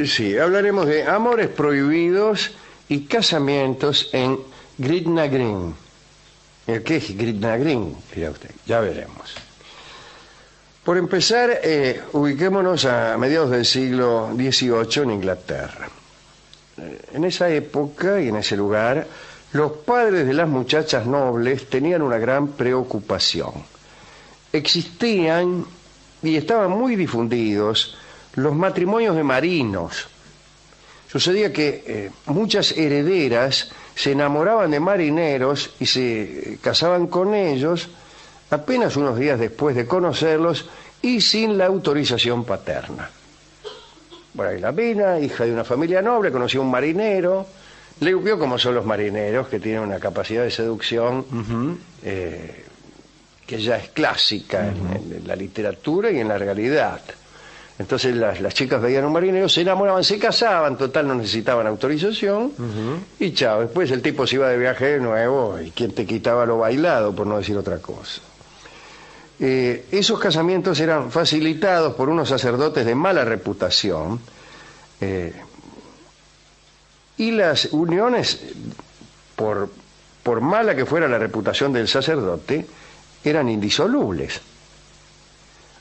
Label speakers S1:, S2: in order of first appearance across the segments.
S1: Sí, hablaremos de amores prohibidos y casamientos en Gretna Green. ¿Qué es Gretna Green? Dirá usted, ya veremos. Por empezar, ubiquémonos a mediados del siglo XVIII en Inglaterra. En esa época y en ese lugar, los padres de las muchachas nobles tenían una gran preocupación. Existían y estaban muy difundidos los matrimonios de marinos. Sucedía que muchas herederas se enamoraban de marineros y se casaban con ellos apenas unos días después de conocerlos y sin la autorización paterna. Bueno, y la mina, hija de una familia noble, conoció a un marinero, le vio cómo son los marineros, que tienen una capacidad de seducción que ya es clásica en la literatura y en la realidad. Entonces las chicas veían a un marinero, se enamoraban, se casaban, total no necesitaban autorización, y chao, después el tipo se iba de viaje de nuevo y quien te quitaba lo bailado, por no decir otra cosa. Esos casamientos eran facilitados por unos sacerdotes de mala reputación, y las uniones, por mala que fuera la reputación del sacerdote, eran indisolubles.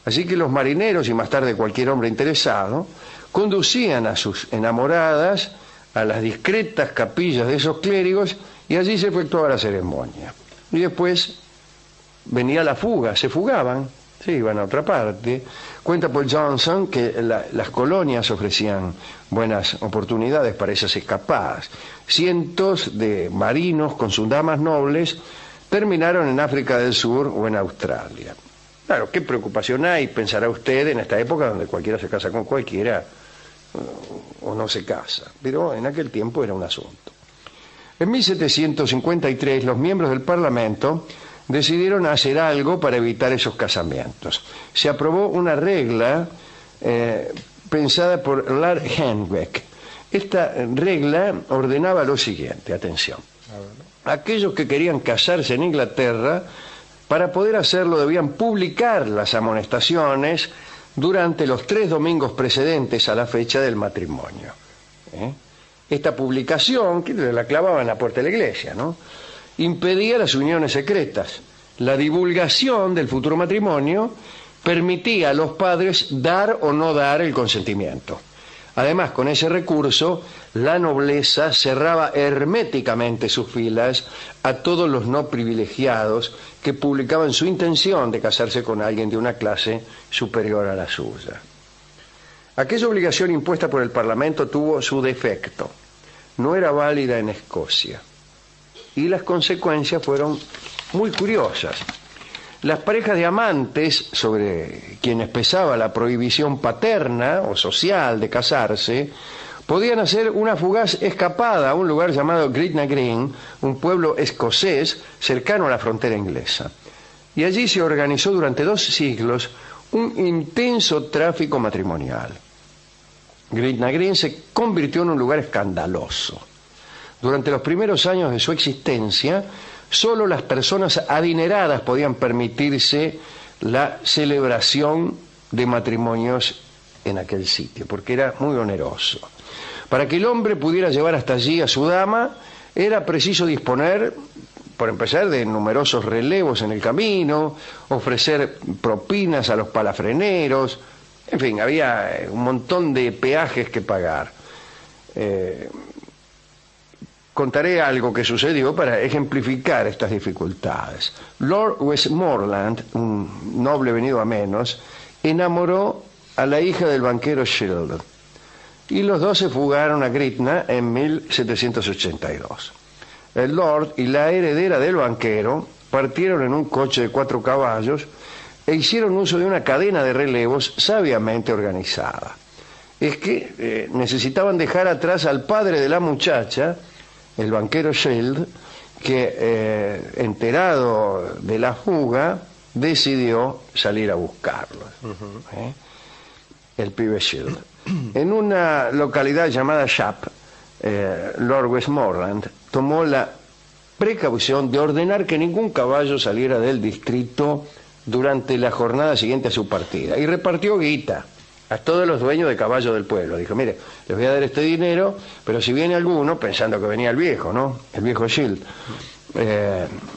S1: Así que los marineros y más tarde cualquier hombre interesado conducían a sus enamoradas a las discretas capillas de esos clérigos y allí se efectuaba la ceremonia. Y después venía la fuga, se fugaban, se iban a otra parte. Cuenta Paul Johnson que las colonias ofrecían buenas oportunidades para esas escapadas. Cientos de marinos con sus damas nobles terminaron en África del Sur o en Australia. Claro, ¿qué preocupación hay, pensará usted, en esta época donde cualquiera se casa con cualquiera o no se casa? Pero en aquel tiempo era un asunto. En 1753 los miembros del Parlamento decidieron hacer algo para evitar esos casamientos. Se aprobó una regla pensada por Lord Henwick. Esta regla ordenaba lo siguiente, atención. Aquellos que querían casarse en Inglaterra, para poder hacerlo debían publicar las amonestaciones durante los 3 domingos precedentes a la fecha del matrimonio. Esta publicación, que la clavaban en la puerta de la iglesia, ¿no?, impedía las uniones secretas. La divulgación del futuro matrimonio permitía a los padres dar o no dar el consentimiento. Además, con ese recurso, la nobleza cerraba herméticamente sus filas a todos los no privilegiados que publicaban su intención de casarse con alguien de una clase superior a la suya. Aquella obligación impuesta por el Parlamento tuvo su defecto. No era válida en Escocia. Y las consecuencias fueron muy curiosas. Las parejas de amantes, sobre quienes pesaba la prohibición paterna o social de casarse, podían hacer una fugaz escapada a un lugar llamado Gretna Green, un pueblo escocés cercano a la frontera inglesa. Y allí se organizó durante 2 siglos un intenso tráfico matrimonial. Gretna Green se convirtió en un lugar escandaloso. Durante los primeros años de su existencia, solo las personas adineradas podían permitirse la celebración de matrimonios en aquel sitio, porque era muy oneroso. Para que el hombre pudiera llevar hasta allí a su dama, era preciso disponer, por empezar, de numerosos relevos en el camino, ofrecer propinas a los palafreneros, en fin, había un montón de peajes que pagar. Contaré algo que sucedió para ejemplificar estas dificultades. Lord Westmoreland, un noble venido a menos, enamoró a la hija del banquero Shield, y los dos se fugaron a Gretna en 1782. El Lord y la heredera del banquero partieron en un coche de 4 caballos e hicieron uso de una cadena de relevos sabiamente organizada. Es que necesitaban dejar atrás al padre de la muchacha, el banquero Shield, que enterado de la fuga decidió salir a buscarlos. El pibe Shield. En una localidad llamada Shap, Lord Westmoreland tomó la precaución de ordenar que ningún caballo saliera del distrito durante la jornada siguiente a su partida y repartió guita a todos los dueños de caballos del pueblo. Dijo, mire, les voy a dar este dinero, pero si viene alguno, pensando que venía el viejo, ¿no? El viejo Shield.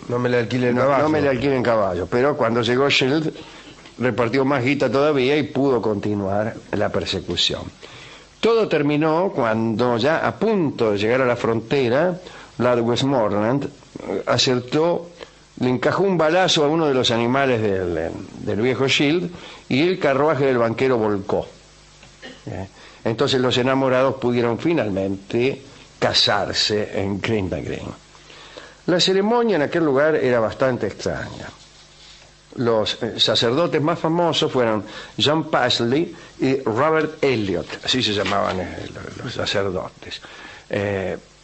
S2: No me le alquilen caballo.
S1: No me le alquilen caballo. Pero cuando llegó Shield, repartió más guita todavía y pudo continuar la persecución. Todo terminó cuando ya a punto de llegar a la frontera, Lord Westmoreland acertó, le encajó un balazo a uno de los animales del viejo Shield y el carruaje del banquero volcó. Entonces los enamorados pudieron finalmente casarse en Gretna Green. La ceremonia en aquel lugar era bastante extraña. Los sacerdotes más famosos fueron John Paisley y Robert Elliot, así se llamaban los sacerdotes.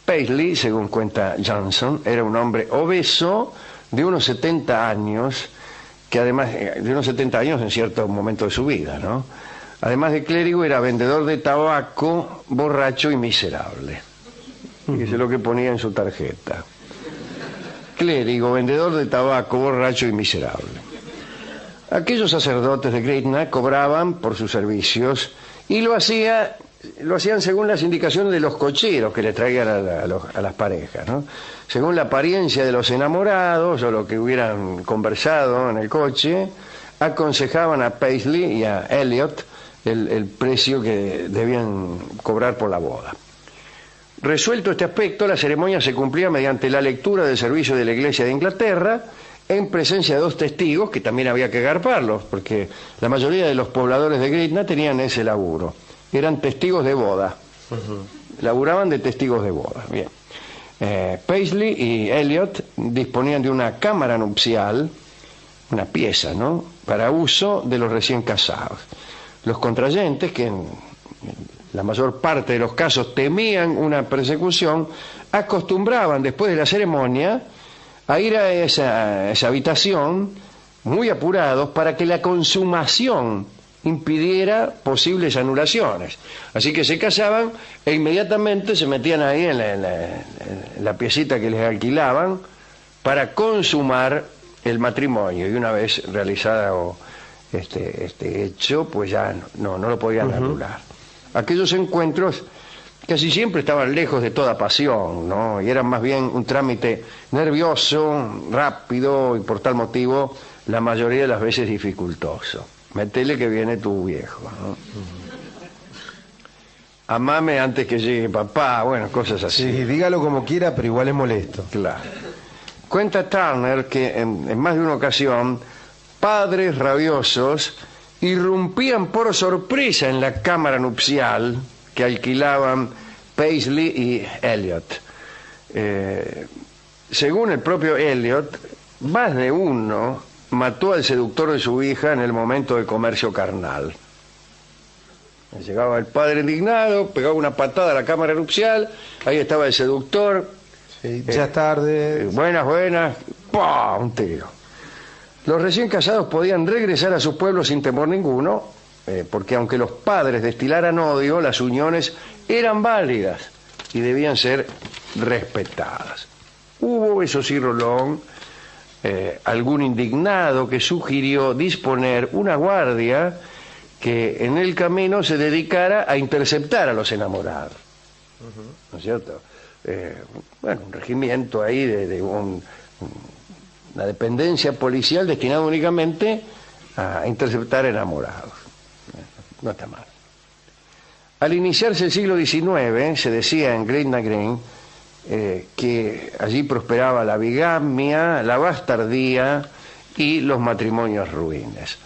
S1: Paisley, según cuenta Johnson, era un hombre obeso de unos 70 años, que además de unos 70 años en cierto momento de su vida, ¿no? Además de clérigo, era vendedor de tabaco, borracho y miserable. Y eso es lo que ponía en su tarjeta. Clérigo, vendedor de tabaco, borracho y miserable. Aquellos sacerdotes de Gretna cobraban por sus servicios y lo hacían según las indicaciones de los cocheros que le traían a las parejas, ¿no? Según la apariencia de los enamorados o lo que hubieran conversado en el coche, aconsejaban a Paisley y a Elliot el precio que debían cobrar por la boda. Resuelto este aspecto, la ceremonia se cumplía mediante la lectura del servicio de la Iglesia de Inglaterra en presencia de 2 testigos, que también había que garparlos, porque la mayoría de los pobladores de Gretna tenían ese laburo. Eran testigos de boda. Laburaban de testigos de boda. Bien. Paisley y Elliot disponían de una cámara nupcial, una pieza, ¿no?, para uso de los recién casados. Los contrayentes, que en la mayor parte de los casos temían una persecución, acostumbraban después de la ceremonia a ir a esa habitación muy apurados para que la consumación impidiera posibles anulaciones. Así que se casaban e inmediatamente se metían ahí en la piecita que les alquilaban para consumar el matrimonio, y una vez realizado este hecho, pues ya no lo podían anular. Aquellos encuentros casi siempre estaban lejos de toda pasión, ¿no? Y eran más bien un trámite nervioso, rápido y por tal motivo la mayoría de las veces dificultoso. Metele que viene tu viejo, ¿no? Amame antes que llegue papá, bueno, cosas así.
S2: Sí, dígalo como quiera, pero igual es molesto.
S1: Claro. Cuenta Turner que en más de una ocasión padres rabiosos irrumpían por sorpresa en la cámara nupcial que alquilaban Paisley y Elliot. Según el propio Elliot, más de uno mató al seductor de su hija en el momento del comercio carnal. Llegaba el padre indignado, pegaba una patada a la cámara nupcial, ahí estaba el seductor.
S2: Sí, ya es tarde.
S1: Buenas, ¡pah! Un tiro. Los recién casados podían regresar a sus pueblos sin temor ninguno, porque aunque los padres destilaran odio, las uniones eran válidas y debían ser respetadas. Hubo, eso sí, Rolón, algún indignado que sugirió disponer una guardia que en el camino se dedicara a interceptar a los enamorados. ¿No es cierto? Bueno, un regimiento ahí de una dependencia policial destinada únicamente a interceptar enamorados. No está mal. Al iniciarse el siglo XIX, se decía en Gretna Green que allí prosperaba la bigamia, la bastardía y los matrimonios ruines.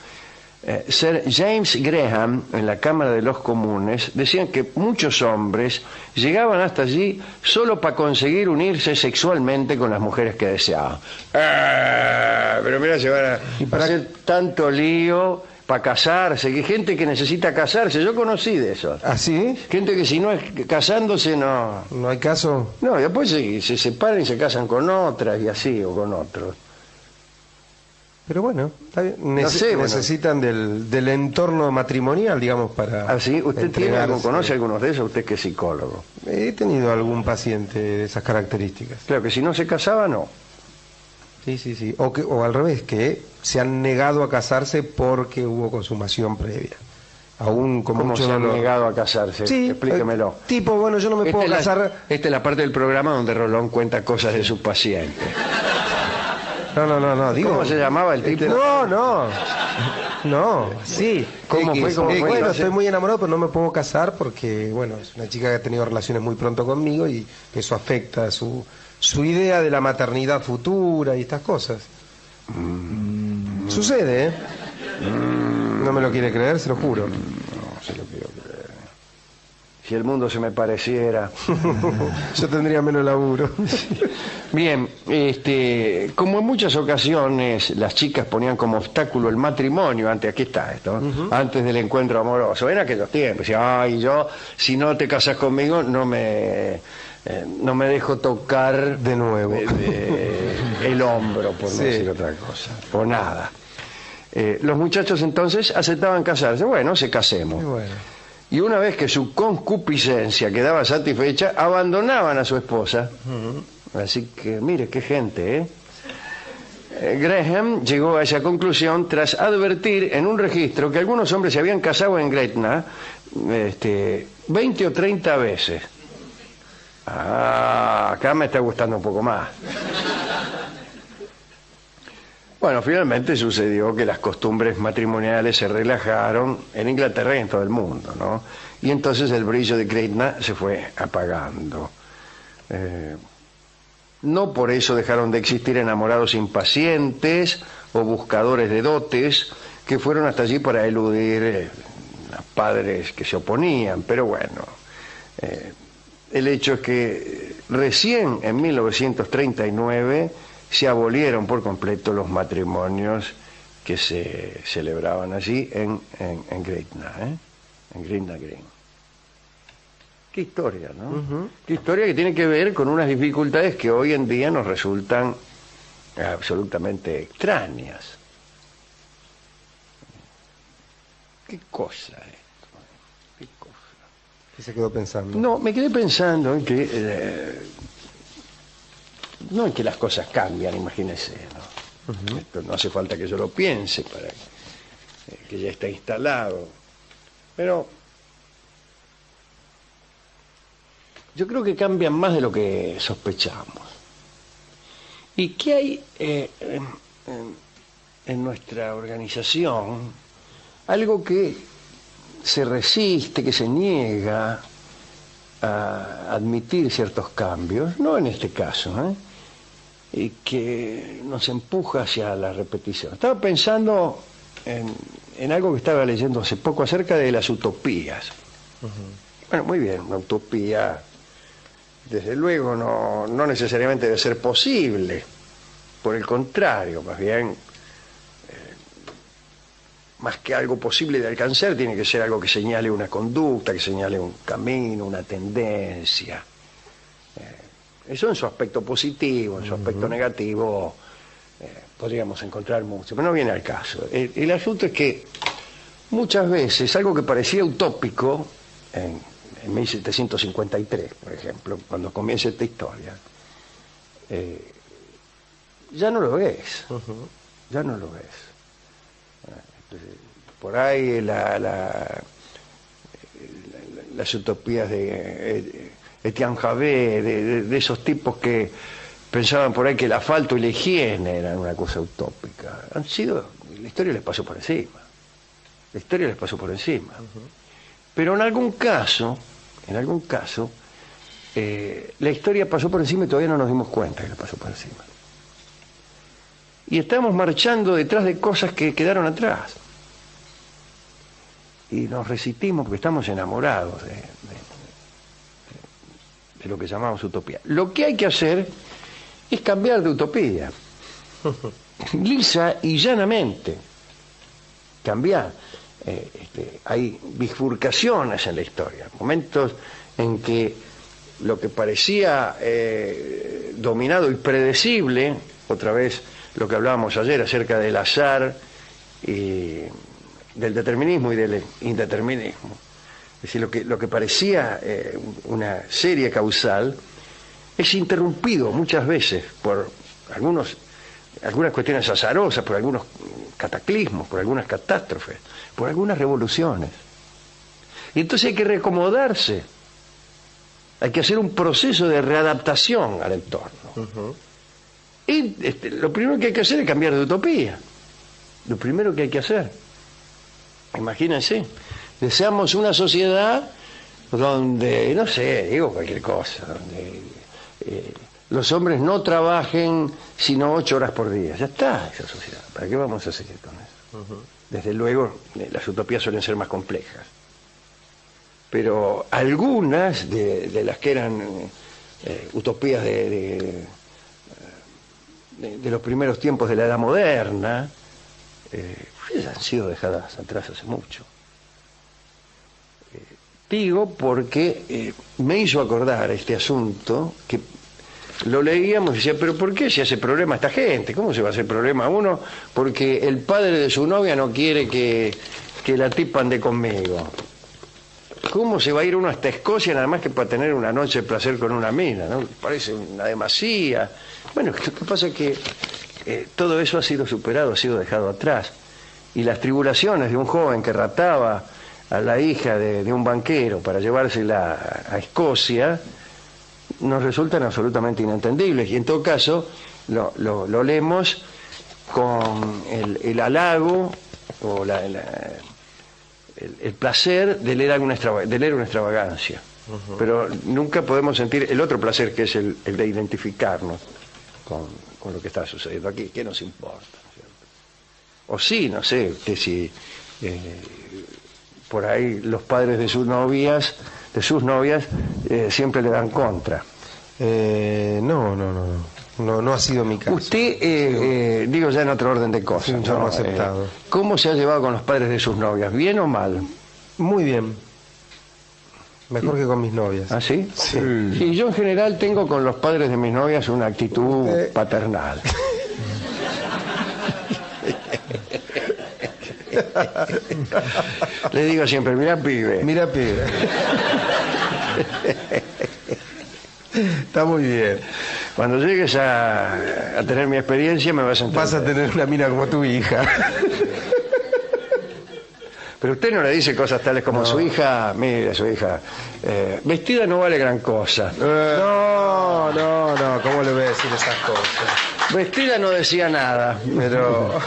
S1: Sir James Graham, en la Cámara de los Comunes, decían que muchos hombres llegaban hasta allí solo para conseguir unirse sexualmente con las mujeres que deseaban. Pero mira, se van a hacer tanto lío para casarse, que gente que necesita casarse, yo conocí de eso.
S2: ¿Ah, sí?
S1: Gente que si no es casándose no...
S2: ¿No hay caso?
S1: No, después se separan y se casan con otras y así, o con otros.
S2: Pero bueno, está bien.
S1: No sé,
S2: necesitan del entorno matrimonial, digamos, para...
S1: ¿Ah, sí? ¿Usted conoce algunos de esos? Usted que es psicólogo.
S2: He tenido algún paciente de esas características.
S1: Claro, que si no se casaba, no.
S2: Sí. O al revés, que se han negado a casarse porque hubo consumación previa. aún con
S1: ¿Cómo
S2: mucho
S1: se han
S2: dolor.
S1: negado a casarse?
S2: Sí,
S1: Explíquemelo.
S2: tipo, bueno, yo no me puedo
S1: es
S2: casar.
S1: esta es la parte del programa donde Rolón cuenta cosas de sus pacientes.
S2: No, digo.
S1: ¿Cómo se llamaba el tipo?
S2: No, sí.
S1: ¿Cómo fue? ¿Cómo fue?
S2: Bueno,
S1: Entonces-
S2: estoy muy enamorado, pero no me puedo casar porque, bueno, es una chica que ha tenido relaciones muy pronto conmigo y eso afecta su idea de la maternidad futura y estas cosas. Sucede, ¿eh? No me lo quiere creer, se lo juro.
S1: No se lo quiero creer. Si el mundo se me pareciera.
S2: Yo tendría menos laburo.
S1: Bien, como en muchas ocasiones las chicas ponían como obstáculo el matrimonio, aquí está esto, antes del encuentro amoroso, en aquellos tiempos, decían, ay, yo, si no te casas conmigo, no me dejo tocar
S2: De nuevo.
S1: el hombro, por no
S2: Sí.
S1: decir otra cosa, o nada. Los muchachos entonces aceptaban casarse, bueno, se casemos.
S2: Y bueno.
S1: Y una vez que su concupiscencia quedaba satisfecha, abandonaban a su esposa. Así que, mire, qué gente, ¿eh? Graham llegó a esa conclusión tras advertir en un registro que algunos hombres se habían casado en Gretna 20 o 30 veces. Acá me está gustando un poco más. Bueno, finalmente sucedió que las costumbres matrimoniales se relajaron en Inglaterra y en todo el mundo, ¿no? Y entonces el brillo de Gretna se fue apagando. No por eso dejaron de existir enamorados impacientes o buscadores de dotes que fueron hasta allí para eludir a padres que se oponían, pero bueno, el hecho es que recién en 1939 se abolieron por completo los matrimonios que se celebraban allí en Gretna, en Gretna Green. Qué historia, ¿no? Qué historia que tiene que ver con unas dificultades que hoy en día nos resultan absolutamente extrañas. ¿Qué cosa esto? ¿Qué cosa?
S2: ¿Qué se quedó pensando?
S1: No, me quedé pensando en que no en que las cosas cambian, imagínese, ¿no? Esto no hace falta que yo lo piense para que ya está instalado. Pero yo creo que cambian más de lo que sospechamos. ¿Y qué hay en nuestra organización? Algo que se resiste, que se niega a admitir ciertos cambios, no en este caso, y que nos empuja hacia la repetición. Estaba pensando en algo que estaba leyendo hace poco acerca de las utopías. Bueno, muy bien, una utopía, desde luego, no necesariamente debe ser posible, por el contrario, más bien, más que algo posible de alcanzar, tiene que ser algo que señale una conducta, que señale un camino, una tendencia. Eso en su aspecto positivo, en su aspecto negativo, podríamos encontrar mucho, pero no viene al caso. El asunto es que muchas veces algo que parecía utópico, en 1753, por ejemplo, cuando comienza esta historia, ya no lo es, ya no lo es. Por ahí las utopías de Etienne Javé, de esos tipos que pensaban por ahí que el asfalto y la higiene eran una cosa utópica. La historia les pasó por encima. La historia les pasó por encima. Pero en algún caso, la historia pasó por encima y todavía no nos dimos cuenta que la pasó por encima. Y estamos marchando detrás de cosas que quedaron atrás. Y nos resistimos porque estamos enamorados de lo que llamamos utopía. Lo que hay que hacer es cambiar de utopía. Lisa y llanamente. Cambiar. Hay bifurcaciones en la historia, momentos en que lo que parecía dominado y predecible, otra vez lo que hablábamos ayer acerca del azar y del determinismo y del indeterminismo, es decir, lo que parecía una serie causal es interrumpido muchas veces por algunas cuestiones azarosas, por algunos cataclismos, por algunas catástrofes, por algunas revoluciones. Y entonces hay que reacomodarse. Hay que hacer un proceso de readaptación al entorno. Y lo primero que hay que hacer es cambiar de utopía. Lo primero que hay que hacer. Imagínense, deseamos una sociedad donde, no sé, digo cualquier cosa, donde los hombres no trabajen sino 8 horas por día. Ya está esa sociedad. ¿Para qué vamos a seguir con eso? Desde luego, las utopías suelen ser más complejas. Pero algunas de las que eran utopías de los primeros tiempos de la edad moderna, han sido dejadas atrás hace mucho. Digo porque me hizo acordar este asunto, que lo leíamos y decía, pero ¿por qué se hace problema a esta gente? ¿Cómo se va a hacer problema a uno? Porque el padre de su novia no quiere que la tipa ande conmigo. ¿Cómo se va a ir uno hasta Escocia nada más que para tener una noche de placer con una mina? ¿No? Parece una demasía. Bueno, lo que pasa es que todo eso ha sido superado, ha sido dejado atrás. Y las tribulaciones de un joven que raptaba a la hija de un banquero para llevársela a Escocia nos resultan absolutamente inentendibles. Y en todo caso lo leemos con el halago o el placer de leer una extravagancia. Pero nunca podemos sentir el otro placer, que es el de identificarnos con lo que está sucediendo aquí. ¿Qué nos importa? O sí, no sé, que si por ahí los padres de sus novias siempre le dan contra.
S2: No ha sido mi caso.
S1: Usted, digo ya en otro orden de cosas,
S2: sí, yo no he aceptado.
S1: ¿Cómo se ha llevado con los padres de sus novias? ¿Bien o mal?
S2: Muy bien. Mejor que con mis novias.
S1: ¿Ah, sí?
S2: Sí.
S1: Y yo en general tengo con los padres de mis novias una actitud paternal. Le digo siempre, mira pibe.
S2: Mira pibe. Está muy bien.
S1: Cuando llegues a tener mi experiencia me vas a entender.
S2: Vas a tener una mina como tu hija.
S1: Pero usted no le dice cosas tales como su hija, mire, su hija, vestida no vale gran cosa.
S2: No, ¿cómo le voy a decir esas cosas?
S1: Vestida no decía nada, pero...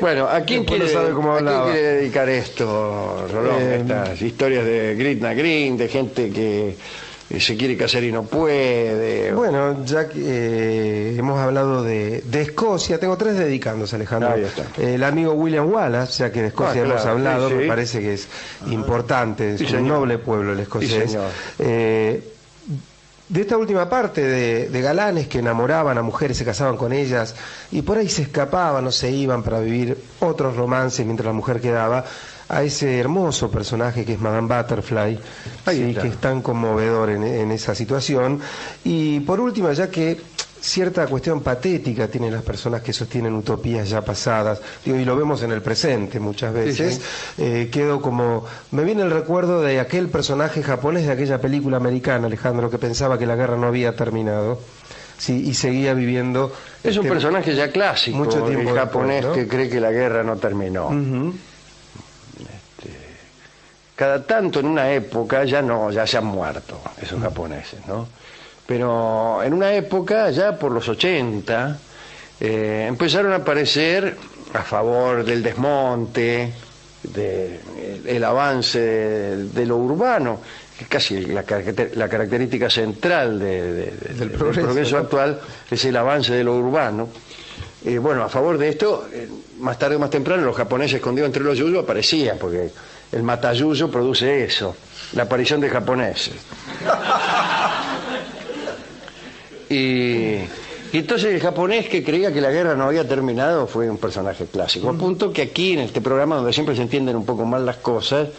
S1: Bueno, ¿a quién quiere dedicar esto, Rolón? Estas historias de Gretna Green, de gente que se quiere casar y no puede.
S2: Bueno, ya que hemos hablado de Escocia, tengo 3 dedicándose, Alejandro.
S1: Ahí está.
S2: El amigo William Wallace, ya que de Escocia hemos hablado,
S1: sí.
S2: Me parece que es importante, es un noble pueblo el escocés.
S1: Sí,
S2: de esta última parte de galanes que enamoraban a mujeres, se casaban con ellas y por ahí se escapaban o se iban para vivir otros romances mientras la mujer quedaba, a ese hermoso personaje que es Madame Butterfly, sí, que es tan conmovedor en esa situación. Y por último, ya que cierta cuestión patética tienen las personas que sostienen utopías ya pasadas, digo, y lo vemos en el presente muchas veces, quedo como, me viene el recuerdo de aquel personaje japonés de aquella película americana, Alejandro, que pensaba que la guerra no había terminado, sí, y seguía viviendo.
S1: Es un personaje ya clásico,
S2: mucho tiempo
S1: el japonés
S2: después, ¿no?
S1: que cree que la guerra no terminó. Cada tanto en una época ya se han muerto esos japoneses, ¿no? Pero en una época, ya por los 80, empezaron a aparecer a favor del desmonte, del avance de lo urbano, que casi la característica central del progreso actual es el avance de lo urbano. Bueno, a favor de esto, más tarde o más temprano, los japoneses escondidos entre los yuyos aparecían, porque el matayuyo produce eso, la aparición de japoneses. Y entonces el japonés que creía que la guerra no había terminado fue un personaje clásico. A punto que aquí, en este programa, donde siempre se entienden un poco mal las cosas,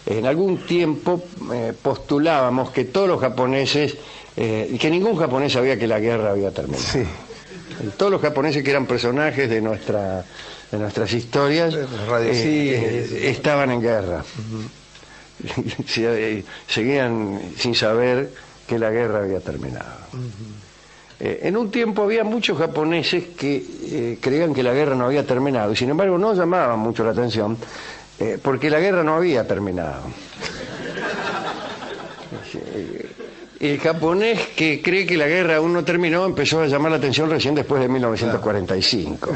S1: en algún tiempo postulábamos que todos los japoneses, que ningún japonés sabía que la guerra había terminado.
S2: Sí.
S1: Todos los japoneses que eran personajes de nuestras historias estaban en guerra. Seguían sin saber que la guerra había terminado. En un tiempo había muchos japoneses que creían que la guerra no había terminado y sin embargo no llamaban mucho la atención porque la guerra no había terminado. El japonés que cree que la guerra aún no terminó empezó a llamar la atención recién después de 1945.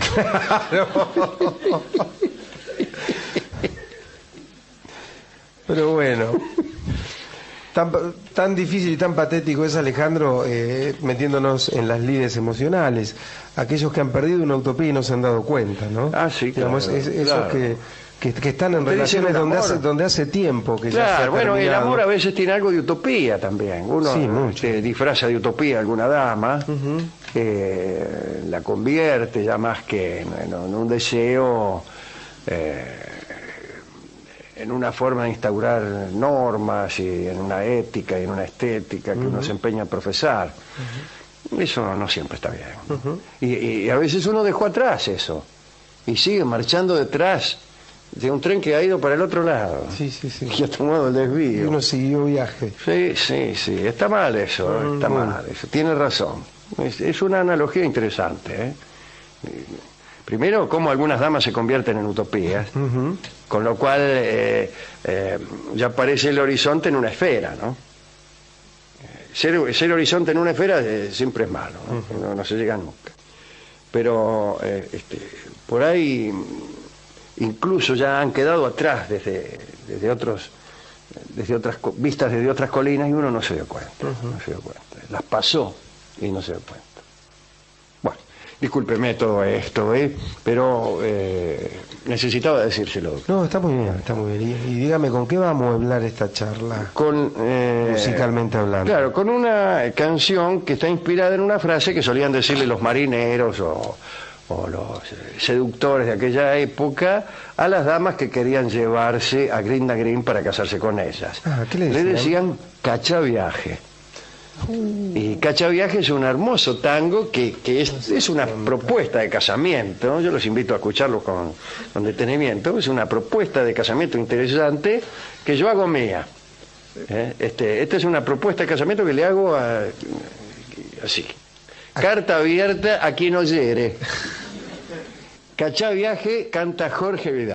S2: Pero bueno, tan difícil y tan patético es, Alejandro, metiéndonos en las lides emocionales. Aquellos que han perdido una utopía y no se han dado cuenta, ¿no?
S1: Ah, sí, claro.
S2: Digamos, esos
S1: claro.
S2: que están en
S1: Usted dice
S2: relaciones donde hace tiempo que ya se ha
S1: Claro, bueno, el
S2: terminado.
S1: amor a veces tiene algo de utopía también. Uno
S2: Sí, mucho.
S1: disfraza de utopía a alguna dama, la convierte ya más que en un deseo, en una forma de instaurar normas y en una ética y en una estética que uno se empeña a profesar. Eso no siempre está bien. Y a veces uno dejó atrás eso y sigue marchando detrás de un tren que ha ido para el otro lado.
S2: Sí, sí, sí.
S1: Y ha tomado el
S2: Y
S1: desvío.
S2: uno siguió viaje.
S1: Sí, sí, sí. Está mal eso, está mal eso. Tiene razón. Es una analogía interesante, ¿eh? Primero, cómo algunas damas se convierten en utopías, con lo cual ya aparece el horizonte en una esfera, ¿no? Ser horizonte en una esfera siempre es malo, ¿no? No se llega nunca. Pero por ahí incluso ya han quedado atrás desde otras vistas desde otras colinas y uno no se dio cuenta, no se dio cuenta. Las pasó y no se dio cuenta. Bueno, discúlpeme todo esto, pero necesitaba decírselo.
S2: No, está muy bien, está muy bien. Y dígame, ¿con qué vamos a hablar esta charla? Musicalmente hablando.
S1: Claro, con una canción que está inspirada en una frase que solían decirle los marineros o los seductores de aquella época a las damas que querían llevarse a Grinda Green para casarse con ellas.
S2: ¿Qué le decían?
S1: decían cachaviaje. Y Cachaviaje es un hermoso tango que es una propuesta de casamiento. Yo los invito a escucharlo con detenimiento. Es una propuesta de casamiento interesante que yo hago mía. Esta es una propuesta de casamiento que le hago así. Carta abierta a quien oyere. Cachaviaje canta Jorge Vidal.